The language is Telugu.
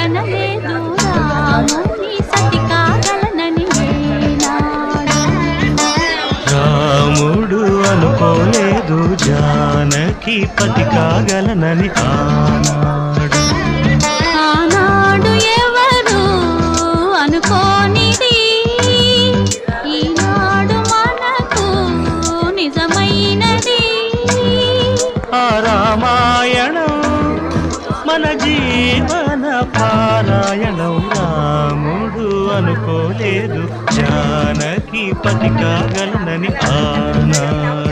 కనలేదు రాముని సతి కాగలనని ఏనాడు. రాముడు అనుకోలేదు జానకి పతి కాగలనని ఆనాడు. ఆనాడు ఎవరు అనుకోనిది ఈనాడు మనకు నిజమైనది. ఆ రామాయణం మన జీవన పారాయణం. రాముడు అనుకోలేదు జానకి పతి కాగలనని ఆనాడు.